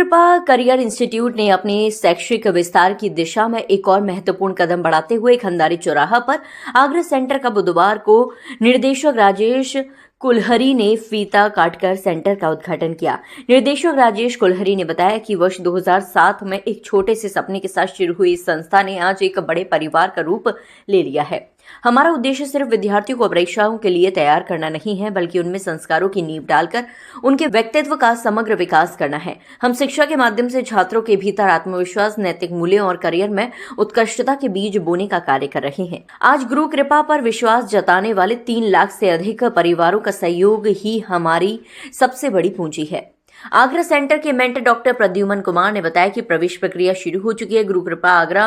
कृपा career institute ने अपने शैक्षिक विस्तार की दिशा में एक और महत्वपूर्ण कदम बढ़ाते हुए खंडारी चौराहा पर आगरा सेंटर का बुधवार को निर्देशक राजेश कुलहरी ने फीता काटकर सेंटर का उद्घाटन किया। निर्देशक राजेश कुलहरी ने बताया कि वर्ष 2007 में एक छोटे से सपने के साथ शुरू हुई इस संस्था ने आज एक बड़े परिवार का रूप ले लिया है। हमारा उद्देश्य सिर्फ विद्यार्थियों को परीक्षाओं के लिए तैयार करना नहीं है, बल्कि उनमें संस्कारों की नींव डालकर उनके व्यक्तित्व का समग्र विकास करना है। हम शिक्षा के माध्यम से छात्रों के भीतर आत्मविश्वास, नैतिक मूल्यों और करियर में उत्कृष्टता के बीज बोने का कार्य कर रहे हैं। आज गुरु कृपा पर विश्वास जताने वाले 3 लाख से अधिक परिवारों का सहयोग ही हमारी सबसे बड़ी पूंजी है। आगरा सेंटर के मेंटर डॉक्टर प्रद्युमन कुमार ने बताया कि प्रवेश प्रक्रिया शुरू हो चुकी है। गुरु कृपा आगरा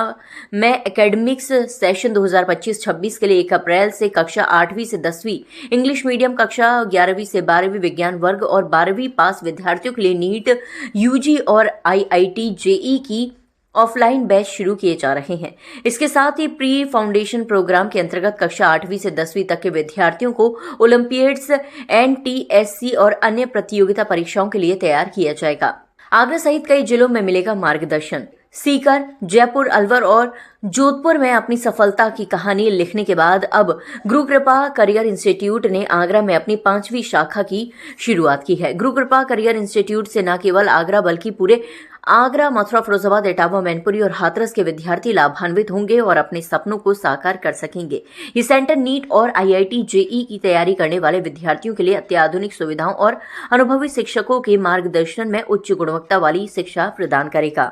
में एकेडमिक्स सेशन 2025-26 के लिए 1 अप्रैल से कक्षा 8वीं से 10वीं इंग्लिश मीडियम, कक्षा 11वीं से 12वीं विज्ञान वर्ग और 12वीं पास विद्यार्थियों के लिए नीट, यूजी और आईआईटी जेई की ऑफलाइन बैच शुरू किए जा रहे हैं। इसके साथ ही प्री फाउंडेशन प्रोग्राम के अंतर्गत कक्षा 8वीं से 10वीं तक के विद्यार्थियों को ओलंपियाड्स, एनटीएससी और अन्य प्रतियोगिता परीक्षाओं के लिए तैयार किया जाएगा। आगरा सहित कई जिलों में मिलेगा मार्गदर्शन। सीकर, जयपुर, अलवर और जोधपुर में अपनी सफलता की कहानी लिखने के बाद अब गुरु कृपा करियर इंस्टीट्यूट ने आगरा में अपनी 5वीं शाखा की शुरुआत की है। गुरु कृपा करियर इंस्टीट्यूट से न केवल आगरा बल्कि पूरे आगरा, मथुरा, फिरोजाबाद, इटावा, मैनपुरी और हाथरस के विद्यार्थी लाभान्वित होंगे और अपने सपनों को साकार कर सकेंगे। ये सेंटर नीट और आईआईटी जेई की तैयारी करने वाले विद्यार्थियों के लिए अत्याधुनिक सुविधाओं और अनुभवी शिक्षकों के मार्गदर्शन में उच्च गुणवत्ता वाली शिक्षा प्रदान करेगा।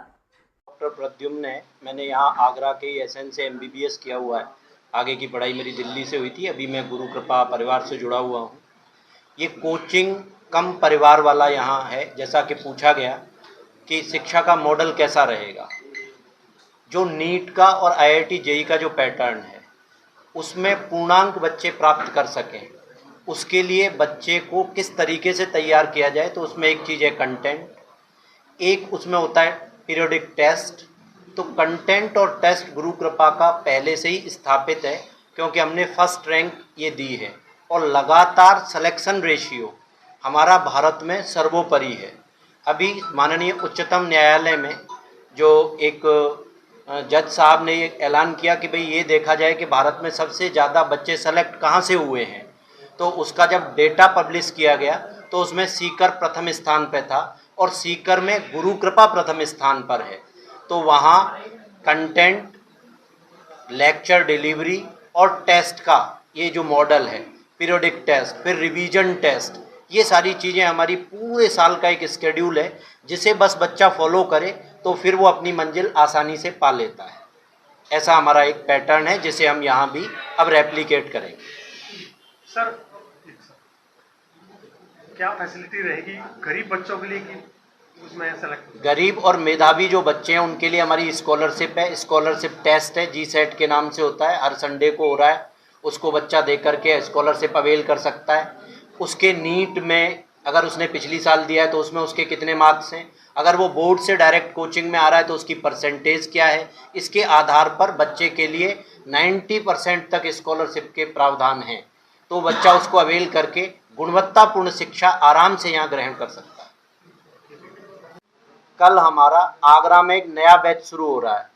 डॉक्टर प्रद्युम्न है, मैंने यहाँ आगरा के एसएन से एमबीबीएस किया हुआ है। आगे की पढ़ाई मेरी दिल्ली से हुई थी। अभी मैं गुरु कृपा परिवार से जुड़ा हुआ हूँ। ये कोचिंग कम परिवार वाला यहाँ है। जैसा कि पूछा गया कि शिक्षा का मॉडल कैसा रहेगा, जो नीट का और आईआईटी जेई का जो पैटर्न है उसमें पूर्णांक बच्चे प्राप्त कर सकें, उसके लिए बच्चे को किस तरीके से तैयार किया जाए। तो उसमें एक चीज़ है कंटेंट, एक उसमें होता है पीरियोडिक टेस्ट। तो कंटेंट और टेस्ट गुरु कृपा का पहले से ही स्थापित है, क्योंकि हमने फर्स्ट रैंक ये दी है और लगातार सिलेक्शन रेशियो हमारा भारत में सर्वोपरि है। अभी माननीय उच्चतम न्यायालय में जो एक जज साहब ने ये ऐलान किया कि भाई ये देखा जाए कि भारत में सबसे ज़्यादा बच्चे सेलेक्ट कहाँ से हुए हैं, तो उसका जब डेटा पब्लिश किया गया तो उसमें सीकर प्रथम स्थान पर था और सीकर में गुरु कृपा प्रथम स्थान पर है। तो वहाँ कंटेंट, लेक्चर डिलीवरी और टेस्ट का ये जो मॉडल है, पीरियोडिक टेस्ट, फिर रिवीजन टेस्ट, ये सारी चीज़ें हमारी पूरे साल का एक स्केड्यूल है, जिसे बस बच्चा फॉलो करे तो फिर वो अपनी मंजिल आसानी से पा लेता है। ऐसा हमारा एक पैटर्न है जिसे हम यहाँ भी अब रेप्लिकेट करेंगे। सर, क्या फैसिलिटी रहेगी गरीब बच्चों के लिए कि उसमें सेलेक्ट? गरीब और मेधावी जो बच्चे हैं उनके लिए हमारी स्कॉलरशिप है। स्कॉलरशिप टेस्ट है, जीसेट के नाम से होता है, हर संडे को हो रहा है। उसको बच्चा दे करके स्कॉलरशिप अवेल कर सकता है। उसके नीट में अगर उसने पिछली साल दिया है तो उसमें उसके कितने मार्क्स हैं, अगर वो बोर्ड से डायरेक्ट कोचिंग में आ रहा है तो उसकी परसेंटेज क्या है, इसके आधार पर बच्चे के लिए 90% तक स्कॉलरशिप के प्रावधान हैं। तो बच्चा उसको अवेल करके गुणवत्तापूर्ण शिक्षा आराम से यहाँ ग्रहण कर सकता है। कल हमारा आगरा में एक नया बैच शुरू हो रहा है,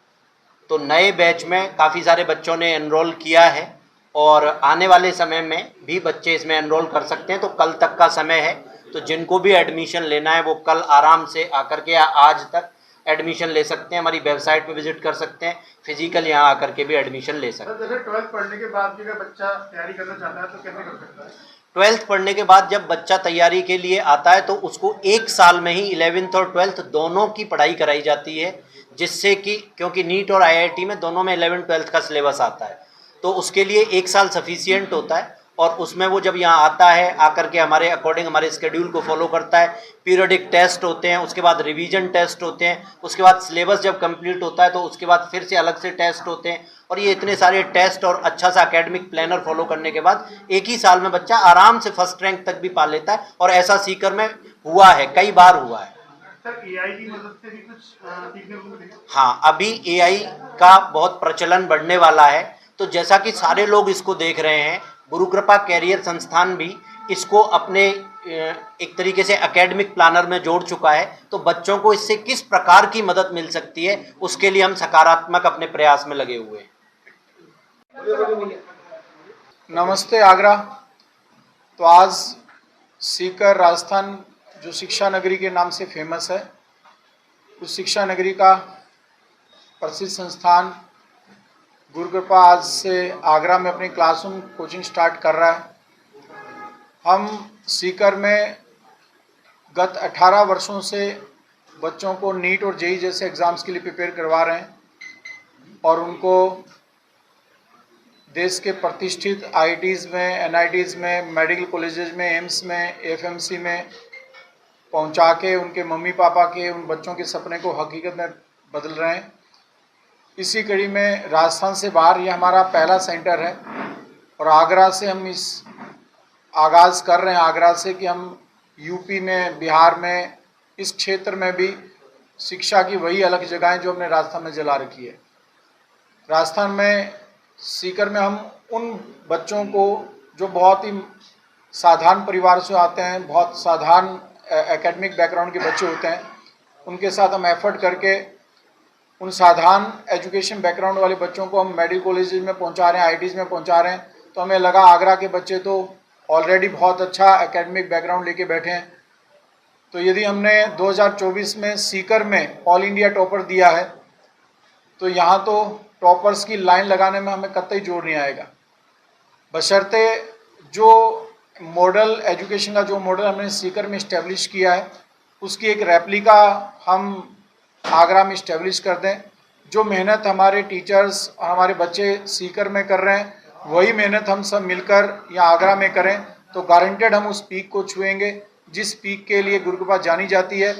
तो नए बैच में काफ़ी सारे बच्चों ने एनरोल किया है और आने वाले समय में भी बच्चे इसमें एनरोल कर सकते हैं। तो कल तक का समय है, तो जिनको भी एडमिशन लेना है वो कल आराम से आकर के या आज तक एडमिशन ले सकते हैं। हमारी वेबसाइट पे विजिट कर सकते हैं, फिजिकल यहाँ आकर के भी एडमिशन ले सकते हैं। जैसे 12th पढ़ने के बाद भी अगर बच्चा तैयारी करना चाहता है तो कैसे कर सकता है? 12th पढ़ने के बाद जब बच्चा तैयारी के लिए आता है तो उसको 1 साल में ही 11th और 12th दोनों की पढ़ाई कराई जाती है, जिससे कि क्योंकि नीट और आईआईटी में दोनों में 11th 12th का सिलेबस आता है, तो उसके लिए 1 साल सफिशियंट होता है। और उसमें वो जब यहाँ आता है, आकर के हमारे अकॉर्डिंग हमारे स्केड्यूल को फॉलो करता है। पीरियोडिक टेस्ट होते हैं, उसके बाद रिवीजन टेस्ट होते हैं, उसके बाद सिलेबस जब कंप्लीट होता है तो उसके बाद फिर से अलग से टेस्ट होते हैं। और ये इतने सारे टेस्ट और अच्छा सा एकेडमिक प्लानर फॉलो करने के बाद 1 ही साल में बच्चा आराम से फर्स्ट रैंक तक भी पा लेता है। और ऐसा सीकर में हुआ है, कई बार हुआ है। सर, एआई की मदद से भी कुछ सीखने को मिलेगा? हाँ, अभी एआई का बहुत प्रचलन बढ़ने वाला है। तो जैसा कि सारे लोग इसको देख रहे हैं, गुरु कृपा कैरियर संस्थान भी इसको अपने एक तरीके से एकेडमिक प्लानर में जोड़ चुका है, तो बच्चों को इससे किस प्रकार की मदद मिल सकती है उसके लिए हम सकारात्मक अपने प्रयास में लगे हुए हैं। नमस्ते आगरा। तो आज सीकर राजस्थान जो शिक्षा नगरी के नाम से फेमस है, उस शिक्षा नगरी का प्रसिद्ध संस्थान गुरु कृपा आज से आगरा में अपनी क्लासरूम कोचिंग स्टार्ट कर रहा है। हम सीकर में गत 18 वर्षों से बच्चों को नीट और जेईई जैसे एग्ज़ाम्स के लिए प्रिपेयर करवा रहे हैं और उनको देश के प्रतिष्ठित आईआईटीज़ में, एनआईटीज़ में, मेडिकल कॉलेजेस में, एम्स में, एफएमसी में पहुंचा के उनके मम्मी पापा के, उन बच्चों के सपने को हकीकत में बदल रहे हैं। इसी कड़ी में राजस्थान से बाहर ये हमारा पहला सेंटर है और आगरा से हम इस आगाज़ कर रहे हैं, आगरा से कि हम यूपी में, बिहार में, इस क्षेत्र में भी शिक्षा की वही अलग जगहें जो हमने राजस्थान में जला रखी है। राजस्थान में सीकर में हम उन बच्चों को जो बहुत ही साधारण परिवार से आते हैं, बहुत साधारण एकेडमिक बैकग्राउंड के बच्चे होते हैं, उनके साथ हम एफर्ट करके उन साधारण एजुकेशन बैकग्राउंड वाले बच्चों को हम मेडिकल कॉलेजेस में पहुंचा रहे हैं, आईआईटीज़ में पहुंचा रहे हैं। तो हमें लगा आगरा के बच्चे तो ऑलरेडी बहुत अच्छा एकेडमिक बैकग्राउंड लेके बैठे हैं, तो यदि हमने 2024 में सीकर में ऑल इंडिया टॉपर दिया है तो यहाँ तो टॉपर्स की लाइन लगाने में हमें कतई जोर नहीं आएगा। बशर्ते जो मॉडल एजुकेशन का जो मॉडल हमने सीकर में इस्टेब्लिश किया है उसकी एक रेप्लिका हम आगरा में इस्टेब्लिश कर दें। जो मेहनत हमारे टीचर्स और हमारे बच्चे सीकर में कर रहे हैं वही मेहनत हम सब मिलकर यहाँ आगरा में करें तो गारंटेड हम उस पीक को छुएंगे जिस पीक के लिए गुरु कृपा जानी जाती है,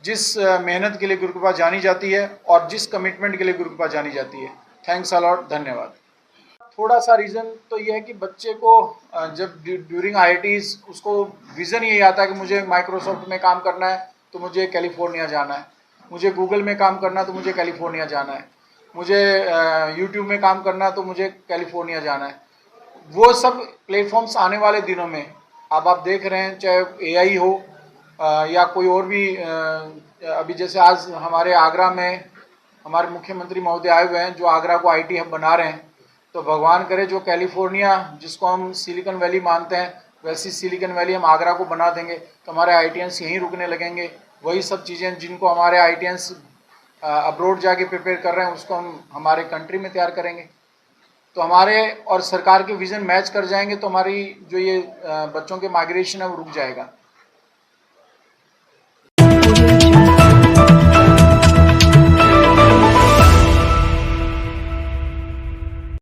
जिस मेहनत के लिए गुरु कृपा जानी जाती है और जिस कमिटमेंट के लिए गुरु कृपा जानी जाती है। थैंक्स अ लॉट, धन्यवाद। थोड़ा सा रीज़न तो ये है कि बच्चे को जब ड्यूरिंग आईआईटीज़ उसको विज़न यही आता है कि मुझे माइक्रोसॉफ्ट में काम करना है तो मुझे कैलिफोर्निया जाना है, मुझे गूगल में काम करना है तो मुझे कैलिफोर्निया जाना है, मुझे यूट्यूब में काम करना है तो मुझे कैलिफोर्निया जाना है। वो सब प्लेटफॉर्म्स आने वाले दिनों में अब आप देख रहे हैं, चाहे एआई हो या कोई और भी अभी जैसे आज हमारे आगरा में हमारे मुख्यमंत्री महोदय आए हुए हैं जो आगरा को आईटी हब बना रहे हैं, तो भगवान करे जो कैलिफोर्निया जिसको हम सिलिकॉन वैली मानते हैं वैसी सिलिकॉन वैली हम आगरा को बना देंगे तो हमारे आईटीएंस यहीं रुकने लगेंगे। वही सब चीज़ें जिनको हमारे आईटीएंस अब्रॉड जाके प्रिपेयर कर रहे हैं उसको हम हमारे कंट्री में तैयार करेंगे। तो हमारे और सरकार के विज़न मैच कर जाएंगे तो हमारी जो ये बच्चों के माइग्रेशन है वो रुक जाएगा।